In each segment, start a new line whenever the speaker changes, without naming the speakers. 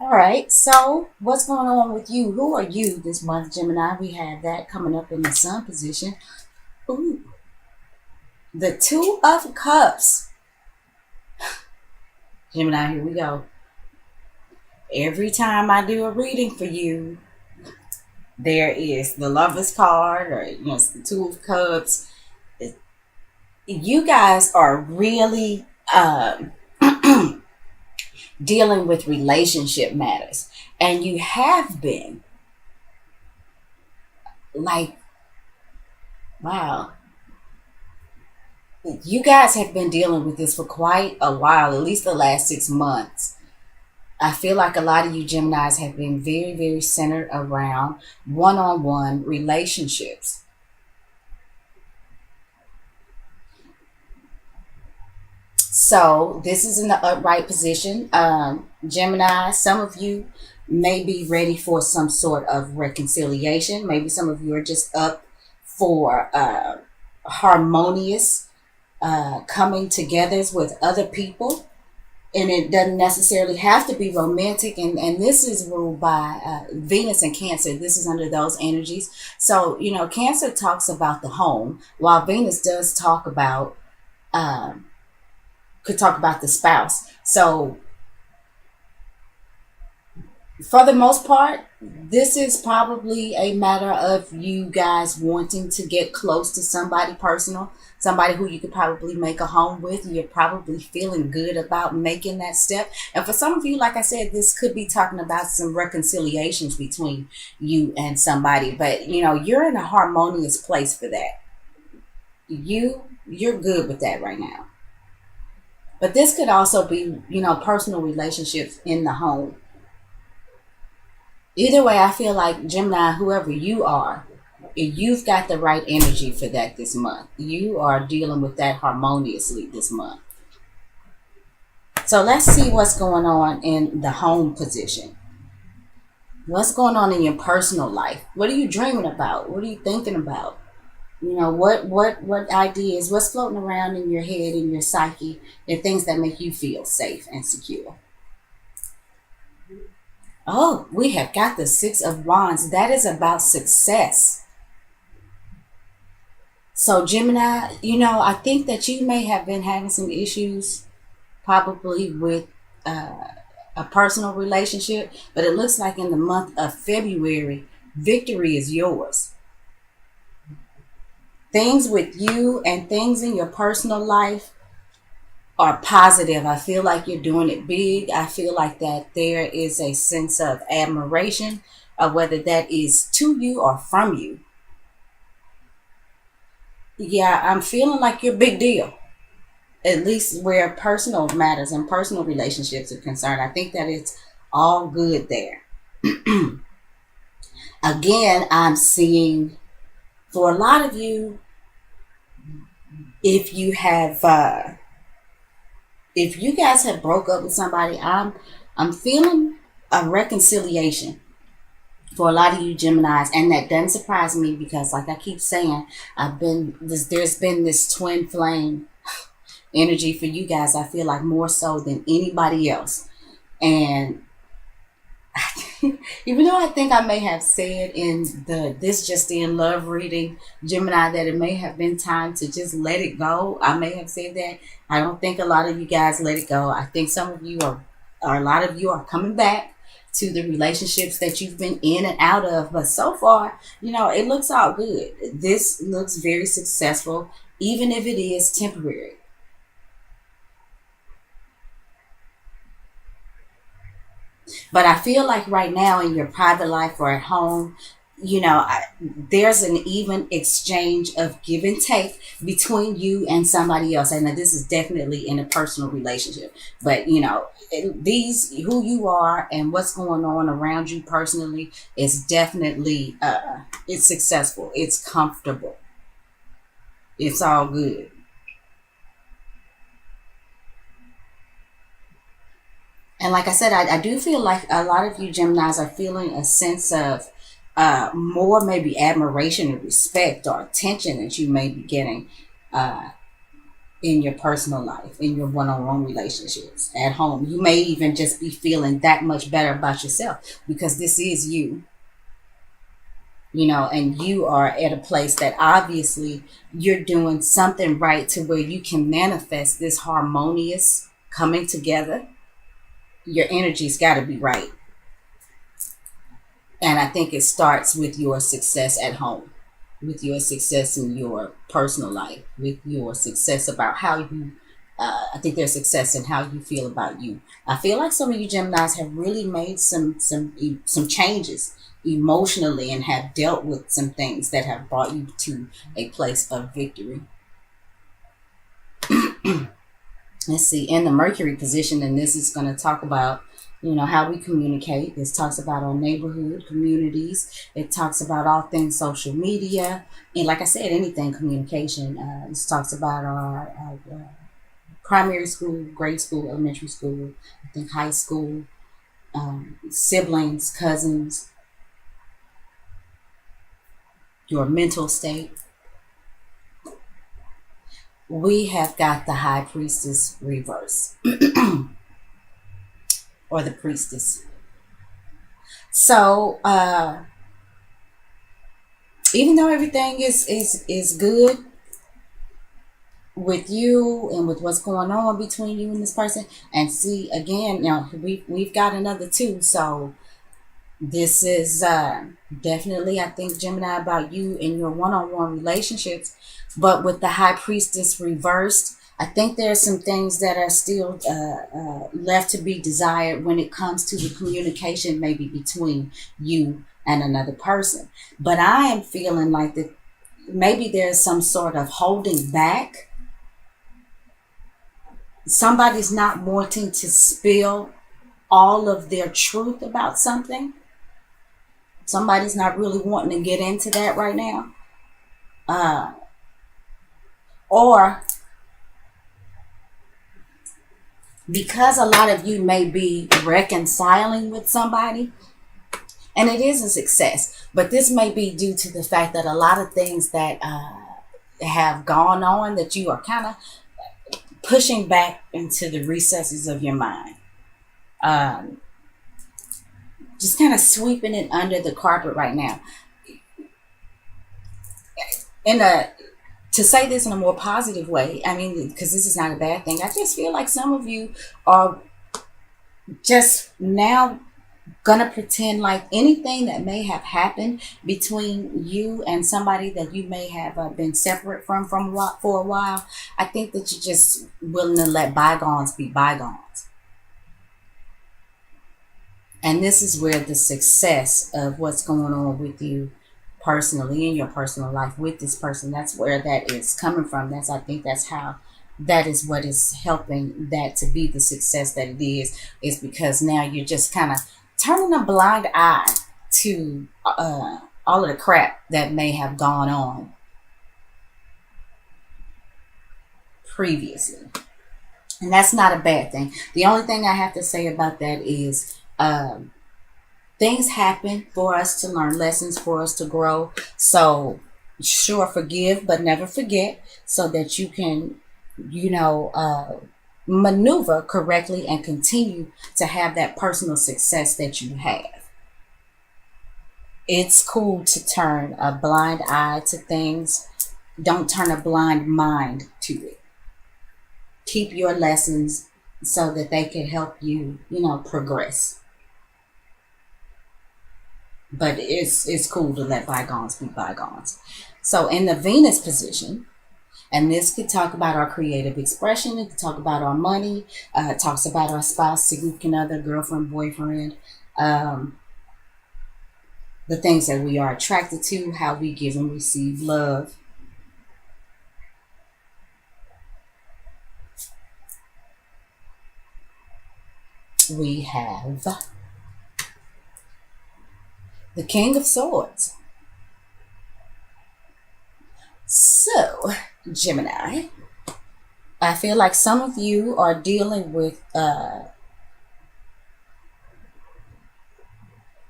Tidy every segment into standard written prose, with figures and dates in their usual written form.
All right, so what's going on with you? Who are you this month, Gemini? We have that coming up in the sun position. Ooh, the Two of Cups. Gemini, here we go. Every time I do a reading for you, there is the Lover's card or it's the Two of Cups. You guys are really dealing with relationship matters, and you have been like, wow, you guys have been dealing with this for quite a while, at least the last 6 months. I feel like a lot of you Geminis have been very, very centered around one on one relationships. So, this is in the upright position. Gemini, some of you may be ready for some sort of reconciliation. Maybe some of you are just up for harmonious coming togethers with other people, and it doesn't necessarily have to be romantic, and this is ruled by Venus and Cancer. This is under those energies. So Cancer talks about the home, while Venus does talk about um, could talk about the spouse. So for the most part, this is probably a matter of you guys wanting to get close to somebody personal, somebody who you could probably make a home with. You're probably feeling good about making that step. And for some of you, like I said, this could be talking about some reconciliations between you and somebody. But you're in a harmonious place for that. You're good with that right now. But this could also be, personal relationships in the home. Either way, I feel like Gemini, whoever you are, you've got the right energy for that this month. You are dealing with that harmoniously this month. So let's see what's going on in the home position. What's going on in your personal life? What are you dreaming about? What are you thinking about? What ideas, what's floating around in your head, in your psyche, and things that make you feel safe and secure. Oh, we have got the Six of Wands. That is about success. So, Gemini, I think that you may have been having some issues probably with a personal relationship, but it looks like in the month of February, victory is yours. Things with you and things in your personal life are positive. I feel like you're doing it big. I feel like that there is a sense of admiration, whether that is to you or from you. Yeah, I'm feeling like you're a big deal, at least where personal matters and personal relationships are concerned. I think that it's all good there. Again, I'm seeing for a lot of you, if you have if you guys have broke up with somebody, I'm feeling a reconciliation for a lot of you Geminis, and that doesn't surprise me because, like I keep saying, there's been this twin flame energy for you guys. I feel like more so than anybody else, and even though I think I may have said in the This Just In Love reading, Gemini, that it may have been time to just let it go. I may have said that. I don't think a lot of you guys let it go. I think some of you are, or a lot of you are coming back to the relationships that you've been in and out of. But so far, it looks all good. This looks very successful, even if it is temporary. But I feel like right now in your private life or at home, there's an even exchange of give and take between you and somebody else. And this is definitely in a personal relationship. But, these, who you are and what's going on around you personally is definitely, it's successful. It's comfortable. It's all good. And like I said, I do feel like a lot of you Geminis are feeling a sense of more maybe admiration and respect or attention that you may be getting. Uh, in your personal life, in your one-on-one relationships, at home. You may even just be feeling that much better about yourself because this is you, and you are at a place that obviously you're doing something right to where you can manifest this harmonious coming together. Your energy's got to be right. And I think it starts with your success at home, with your success in your personal life, with your success about how you. I think there's success in how you feel about you. I feel like some of you Geminis have really made some changes emotionally and have dealt with some things that have brought you to a place of victory. Let's see, in the Mercury position, and this is going to talk about, how we communicate. This talks about our neighborhood, communities. It talks about all things social media. And like I said, anything communication. This talks about our primary school, grade school, elementary school, I think high school, siblings, cousins, your mental state. We have got the high priestess reverse or the priestess. So even though everything is good with you and with what's going on between you and this person, and see again, we've got another two. So this is definitely, I think, Gemini, about you in your one-on-one relationships. But with the high priestess reversed, I think there are some things that are still left to be desired when it comes to the communication, maybe between you and another person. But I am feeling like that maybe there's some sort of holding back. Somebody's not wanting to spill all of their truth about something. Somebody's not really wanting to get into that right now. Or because a lot of you may be reconciling with somebody, and it is a success, but this may be due to the fact that a lot of things that have gone on that you are kind of pushing back into the recesses of your mind. Just kind of sweeping it under the carpet right now. To say this in a more positive way, I mean, because this is not a bad thing, I just feel like some of you are just now gonna pretend like anything that may have happened between you and somebody that you may have been separate from for a while. I think that you're just willing to let bygones be bygones. And this is where the success of what's going on with you personally in your personal life with this person, that's where that is coming from. I think that's how, that is what is helping that to be the success that it is because now you're just kind of turning a blind eye to all of the crap that may have gone on previously. And that's not a bad thing. The only thing I have to say about that is things happen for us to learn, lessons for us to grow. So sure, forgive, but never forget, so that you can, maneuver correctly and continue to have that personal success that you have. It's cool to turn a blind eye to things. Don't turn a blind mind to it. Keep your lessons so that they can help you, progress. But it's cool to let bygones be bygones. So in the Venus position, and this could talk about our creative expression, it could talk about our money, it talks about our spouse, significant other, girlfriend, boyfriend, the things that we are attracted to, how we give and receive love. We have the King of Swords. So, Gemini, I feel like some of you are dealing with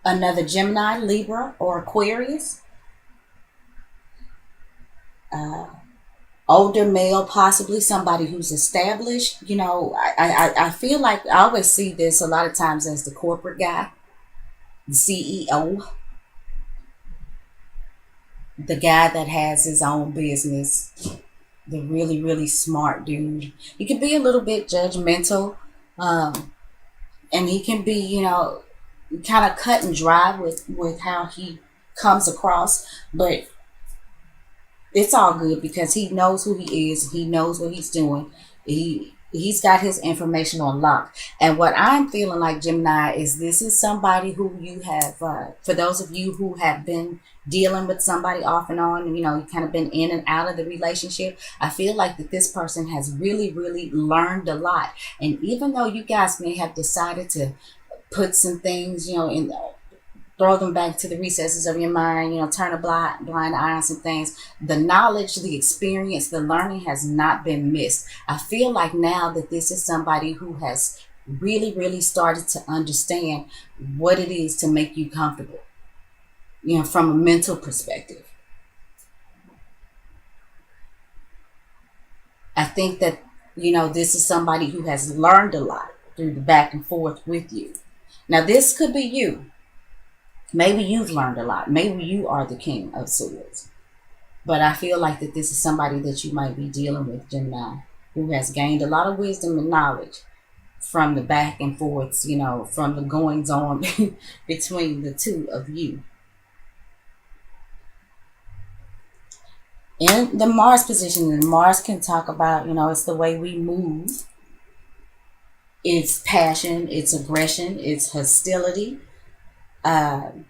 another Gemini, Libra, or Aquarius. older male, possibly somebody who's established. I feel like I always see this a lot of times as the corporate guy, the CEO, the guy that has his own business, the really, really smart dude. He can be a little bit judgmental, um, and he can be, kind of cut and dry with how he comes across, but it's all good because he knows who he is. He knows what he's doing. He's got his information on lock. And what I'm feeling like, Gemini, is this is somebody who you have. For those of you who have been dealing with somebody off and on, you kind of been in and out of the relationship. I feel like that this person has really, really learned a lot. And even though you guys may have decided to put some things, in throw them back to the recesses of your mind, turn a blind eye on some things. The knowledge, the experience, the learning has not been missed. I feel like now that this is somebody who has really, really started to understand what it is to make you comfortable, from a mental perspective. I think that, this is somebody who has learned a lot through the back and forth with you. Now, this could be you. Maybe you've learned a lot. Maybe you are the king of swords. But I feel like that this is somebody that you might be dealing with, Gemini, who has gained a lot of wisdom and knowledge from the back and forths, from the goings on between the two of you. In the Mars position, and Mars can talk about, it's the way we move. It's passion, it's aggression, it's hostility. And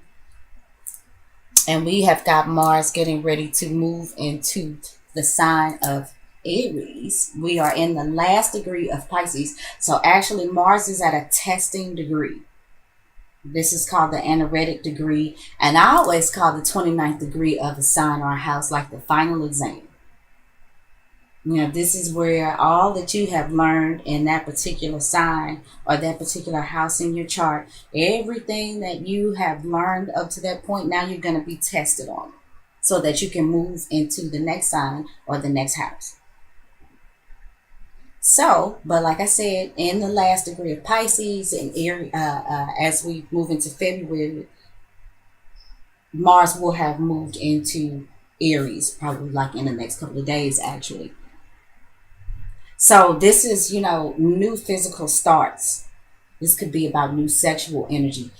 we have got Mars getting ready to move into the sign of Aries. We are in the last degree of Pisces. So actually Mars is at a testing degree. This is called the anaretic degree. And I always call the 29th degree of a sign or a house like the final exam. This is where all that you have learned in that particular sign or that particular house in your chart, everything that you have learned up to that point, now you're going to be tested on so that you can move into the next sign or the next house. So, but like I said, in the last degree of Pisces and as we move into February, Mars will have moved into Aries, probably like in the next couple of days, actually. So this is, new physical starts. This could be about new sexual energy.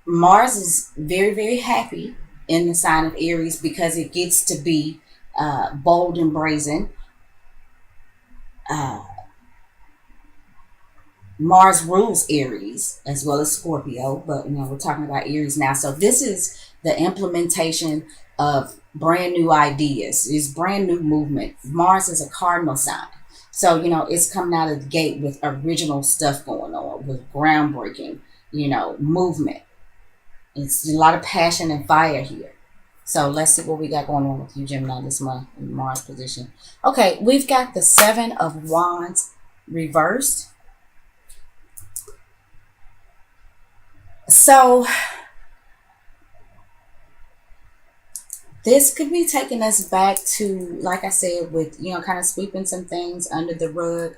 Mars is very, very happy in the sign of Aries because it gets to be bold and brazen. Mars rules Aries as well as Scorpio, but we're talking about Aries now. So this is the implementation of brand new ideas. It's brand new movement. Mars is a cardinal sign. So, it's coming out of the gate with original stuff going on, with groundbreaking, movement. It's a lot of passion and fire here. So let's see what we got going on with you, Gemini, this month in Mars position. Okay, we've got the Seven of Wands reversed. So this could be taking us back to, like I said, with, kind of sweeping some things under the rug.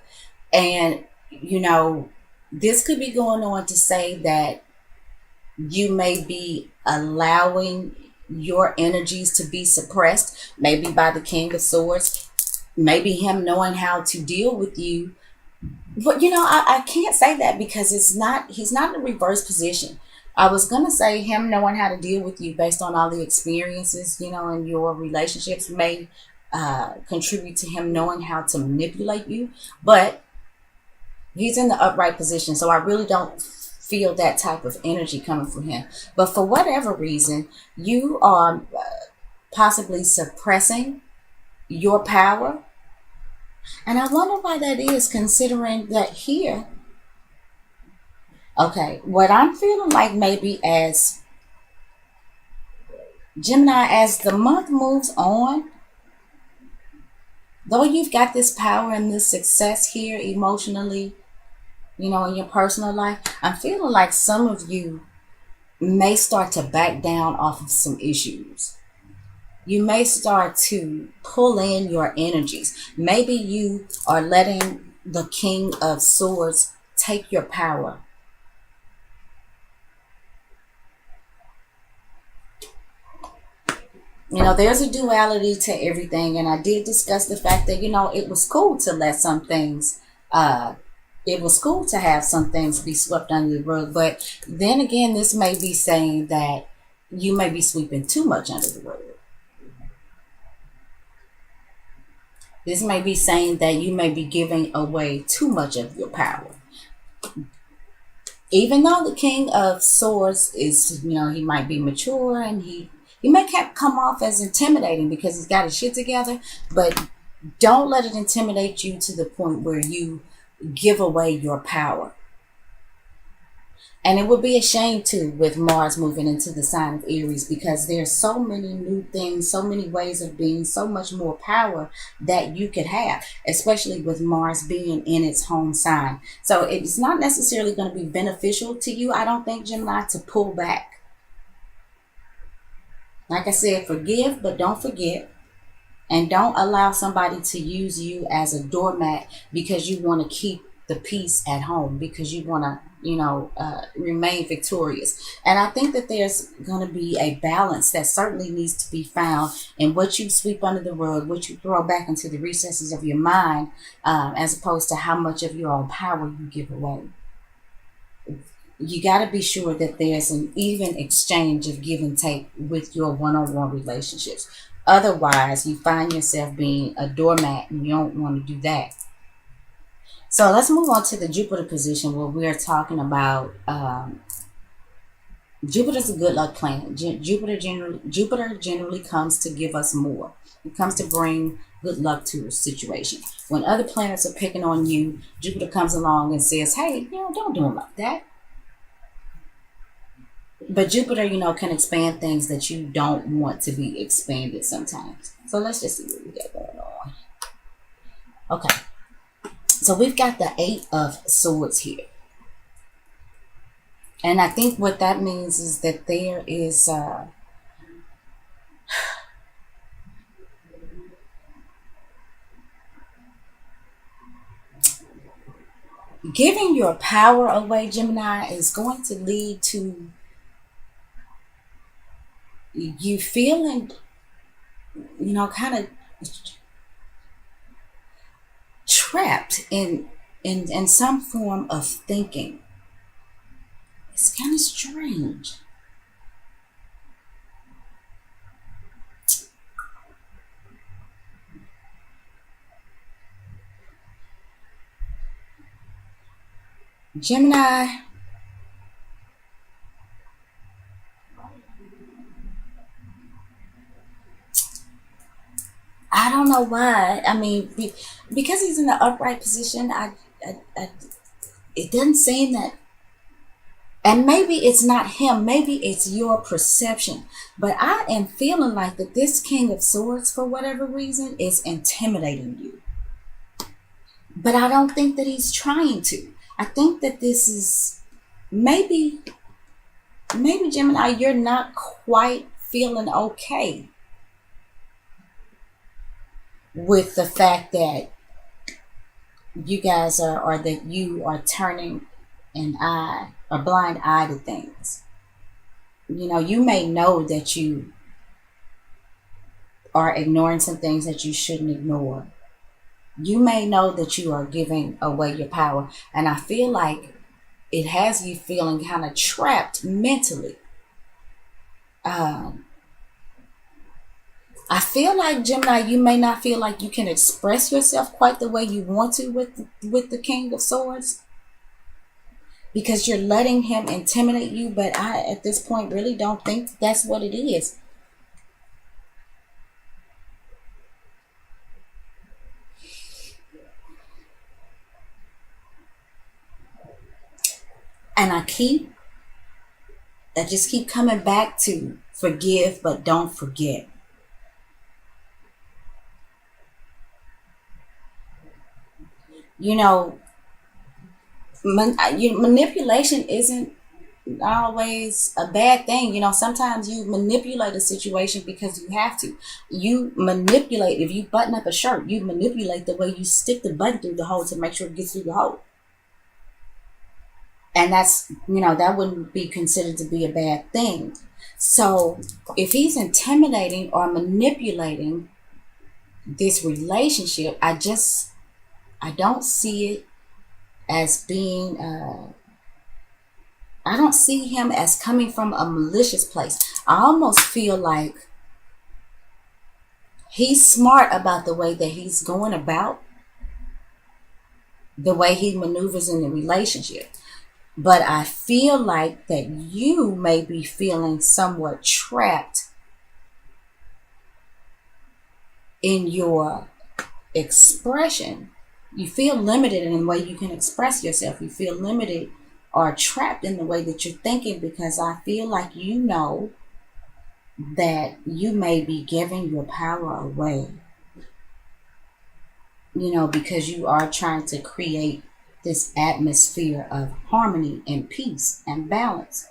And, this could be going on to say that you may be allowing your energies to be suppressed, maybe by the King of Swords, maybe him knowing how to deal with you. But, I can't say that because he's not in a reverse position. I was going to say him knowing how to deal with you based on all the experiences, in your relationships may contribute to him knowing how to manipulate you. But he's in the upright position, so I really don't feel that type of energy coming from him. But for whatever reason, you are possibly suppressing your power. And I wonder why that is, considering that here, okay, what I'm feeling like maybe as Gemini, as the month moves on, though you've got this power and this success here emotionally, in your personal life, I'm feeling like some of you may start to back down off of some issues. You may start to pull in your energies. Maybe you are letting the King of Swords take your power. There's a duality to everything, and I did discuss the fact that it was cool to let some things. It was cool to have some things be swept under the rug, but then again, this may be saying that you may be sweeping too much under the rug. This may be saying that you may be giving away too much of your power. Even though the King of Swords is, he might be mature and he may come off as intimidating because he's got his shit together, but don't let it intimidate you to the point where you give away your power. And it would be a shame too with Mars moving into the sign of Aries, because there's so many new things, so many ways of being, so much more power that you could have, especially with Mars being in its home sign. So it's not necessarily going to be beneficial to you, I don't think, Gemini, to pull back. Like I said, forgive, but don't forget. And don't allow somebody to use you as a doormat because you want to keep the peace at home, because you want to, remain victorious. And I think that there's going to be a balance that certainly needs to be found in what you sweep under the rug, what you throw back into the recesses of your mind, as opposed to how much of your own power you give away. You got to be sure that there's an even exchange of give and take with your one-on-one relationships. Otherwise, you find yourself being a doormat, and you don't want to do that. So let's move on to the Jupiter position, where we're talking about Jupiter's a good luck planet. Jupiter generally comes to give us more. It comes to bring good luck to a situation. When other planets are picking on you, Jupiter comes along and says, "Hey, don't do them like that." But Jupiter, can expand things that you don't want to be expanded sometimes. So let's just see what we got going on. Okay. So we've got the Eight of Swords here. And I think what that means is that there is giving your power away, Gemini, is going to lead to you feeling, kind of trapped in some form of thinking. It's kind of strange. Gemini, I don't know why. I mean, because he's in the upright position, it doesn't seem that. And maybe it's not him. Maybe it's your perception. But I am feeling like that this King of Swords, for whatever reason, is intimidating you. But I don't think that he's trying to. I think that this is maybe Gemini, you're not quite feeling okay with the fact that you guys are, or that you are turning a blind eye to things. You may know that you are ignoring some things that you shouldn't ignore. You may know that you are giving away your power. And I feel like it has you feeling kind of trapped mentally. I feel like, Gemini, you may not feel like you can express yourself quite the way you want to with the King of Swords, because you're letting him intimidate you. But I, at this point, really don't think that's what it is. And I just keep coming back to forgive, but don't forget. You know, manipulation isn't always a bad thing. Sometimes you manipulate a situation because you have to. You manipulate, if you button up a shirt, you manipulate the way you stick the button through the hole to make sure it gets through the hole. And that wouldn't be considered to be a bad thing. So if he's intimidating or manipulating this relationship, I don't see it as being I don't see him as coming from a malicious place. I almost feel like he's smart about the way that he's going about the way he maneuvers in the relationship. But I feel like that you may be feeling somewhat trapped in your expression. You feel limited in the way you can express yourself. You feel limited or trapped in the way that you're thinking, because I feel like that you may be giving your power away. Because you are trying to create this atmosphere of harmony and peace and balance.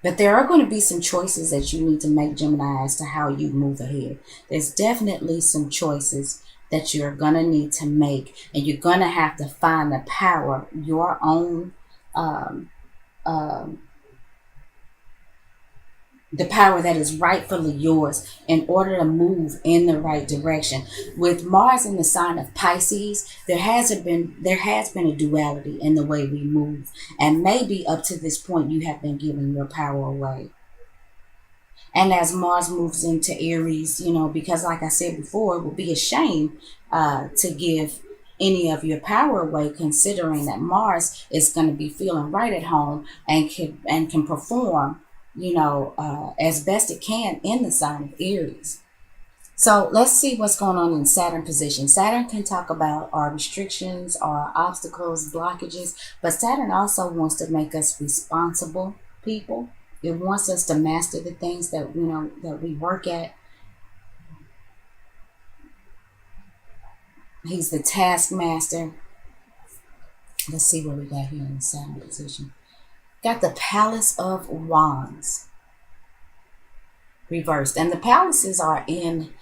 But there are going to be some choices that you need to make, Gemini, as to how you move ahead. There's definitely some choices that you're going to need to make, and you're going to have to find the power, your own the power that is rightfully yours, in order to move in the right direction. With Mars in the sign of Pisces, there has been a duality in the way we move, and maybe up to this point you have been giving your power away. And as Mars moves into Aries, because like I said before, it would be a shame to give any of your power away, considering that Mars is going to be feeling right at home and can perform as best it can in the sign of Aries. So let's see what's going on in Saturn position. Saturn can talk about our restrictions, our obstacles, blockages, but Saturn also wants to make us responsible people. It wants us to master the things that that we work at. He's the taskmaster. Let's see what we got here in Saturn position. Got the Palace of Wands reversed, and the palaces are in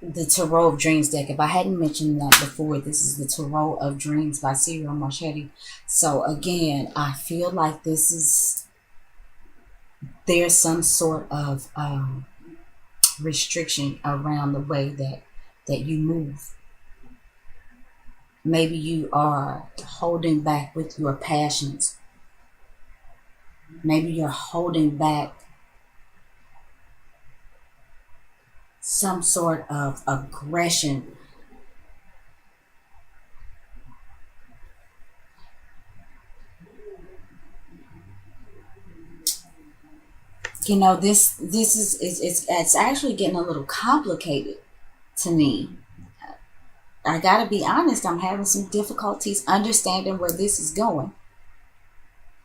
the Tarot of Dreams deck. If I hadn't mentioned that before, this is the Tarot of Dreams by Cyril Marchetti. So again, I feel like there's some sort of restriction around the way that you move. Maybe you are holding back with your passions. Maybe you're holding back some sort of aggression. This is it's actually getting a little complicated to me. I gotta be honest, I'm having some difficulties understanding where this is going,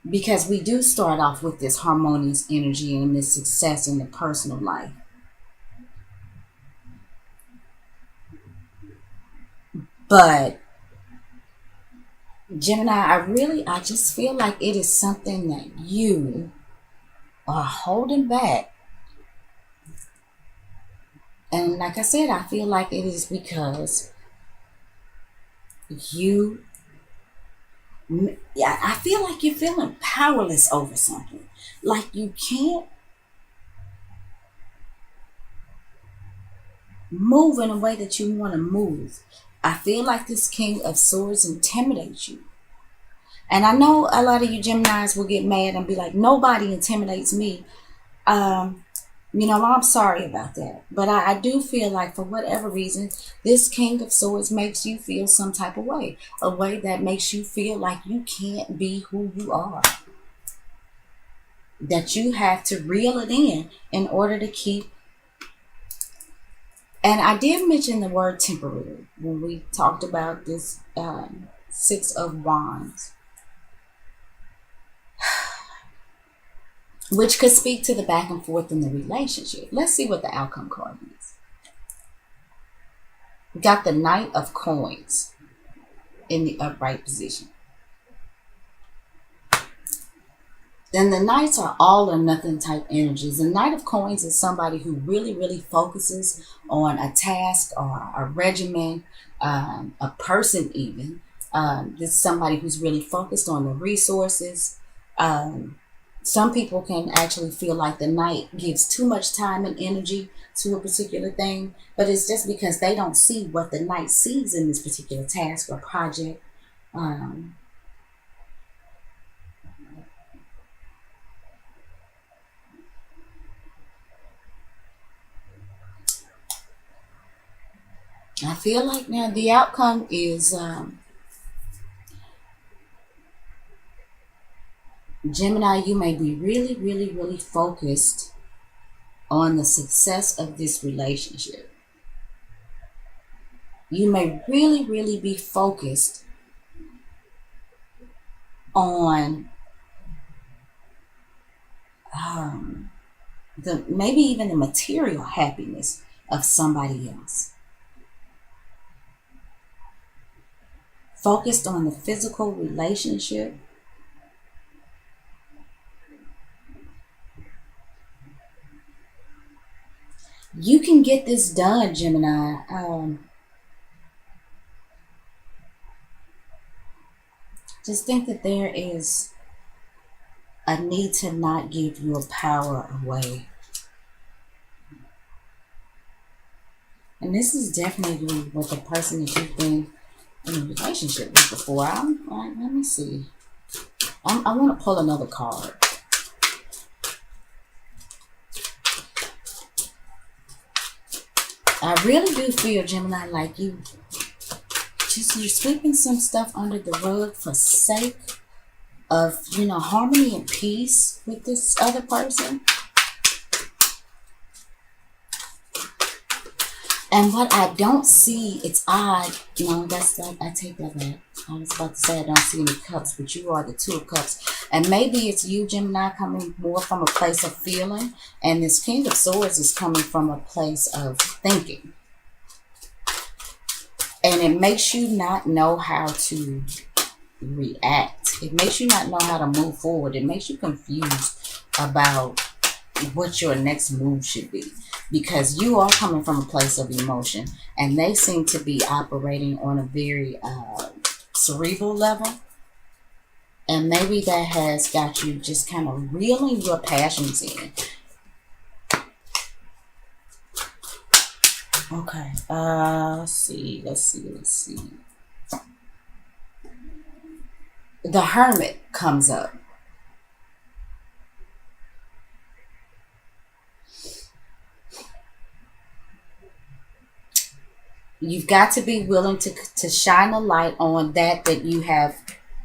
because we do start off with this harmonious energy and this success in the personal life. But Gemini, I just feel like it is something that you are holding back. And like I said, I feel like it is because I feel like you're feeling powerless over something. Like you can't move in a way that you want to move. I feel like this King of Swords intimidates you. And I know a lot of you Geminis will get mad and be like, nobody intimidates me. I'm sorry about that. But I do feel like, for whatever reason, this King of Swords makes you feel some type of way. A way that makes you feel like you can't be who you are. That you have to reel it in order to keep. And I did mention the word temporary when we talked about this Six of Wands, which could speak to the back and forth in the relationship. Let's see what the outcome card is. We got the Knight of Coins in the upright position. Then the Knights are all or nothing type energies. The Knight of Coins is somebody who really, really focuses on a task or a regimen, a person even. This is somebody who's really focused on the resources. Some people can actually feel like the Knight gives too much time and energy to a particular thing, but it's just because they don't see what the Knight sees in this particular task or project. Um, I feel like now the outcome is Gemini, you may be really, really, really focused on the success of this relationship. You may really, really be focused on the maybe even the material happiness of somebody else. Focused on the physical relationship. You can get this done, Gemini. Just think that there is a need to not give your power away. And this is definitely what the person that you've been in a relationship with before. Let me see. I want to pull another card. I really do feel, Gemini, like you're sweeping some stuff under the rug for sake of, harmony and peace with this other person. And what I don't see, it's odd. No, that's like, I take that back. I was about to say I don't see any cups, but you are the Two of Cups. And maybe it's you, Gemini, coming more from a place of feeling. And this King of Swords is coming from a place of thinking. And it makes you not know how to react. It makes you not know how to move forward. It makes you confused about what your next move should be, because you are coming from a place of emotion and they seem to be operating on a very cerebral level, and maybe that has got you just kind of reeling your passions in. Okay, let's see. The Hermit comes up. You've got to be willing to shine a light on that you have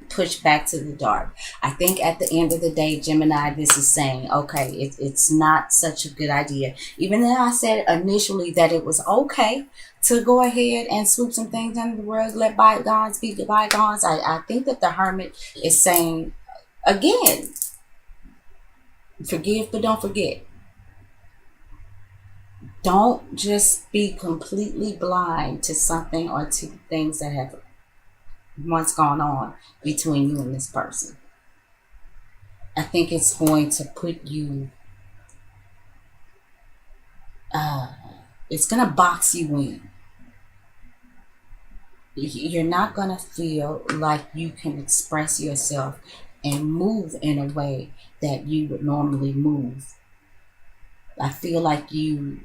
pushed back to the dark. I think at the end of the day, Gemini, this is saying, okay, it's not such a good idea. Even though I said initially that it was okay to go ahead and swoop some things under the rug, let bygones be bygones, I think that the Hermit is saying, again, forgive but don't forget. Don't just be completely blind to something or to things that have once gone on between you and this person. I think it's going to put you, it's going to box you in. You're not going to feel like you can express yourself and move in a way that you would normally move. I feel like you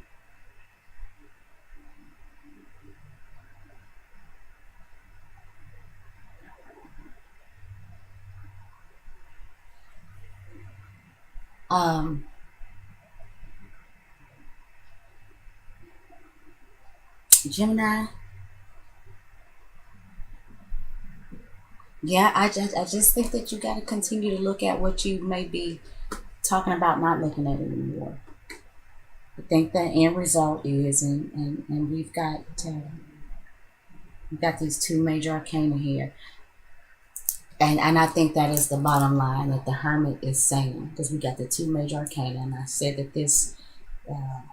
Gemini. Yeah, I just think that you got to continue to look at what you may be talking about not looking at it anymore. I think the end result is, and we've got these two major arcana here, and I think that is the bottom line that the Hermit is saying, because we got the two major arcana, and I said that this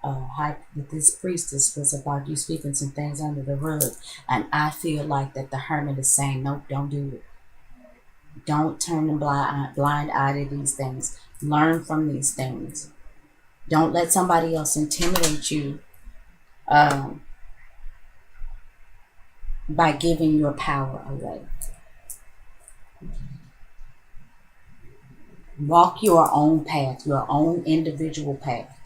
that this priestess was about you speaking some things under the rug, and I feel like that the Hermit is saying, nope, don't do it. Don't turn a blind eye to these things. Learn from these things. Don't let somebody else intimidate you um, by giving your power away. Walk your own path, your own individual path.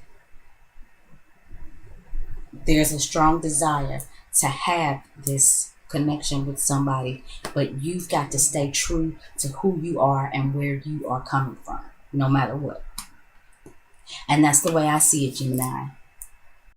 There's a strong desire to have this connection with somebody, but you've got to stay true to who you are and where you are coming from, no matter what. And that's the way I see it, Gemini.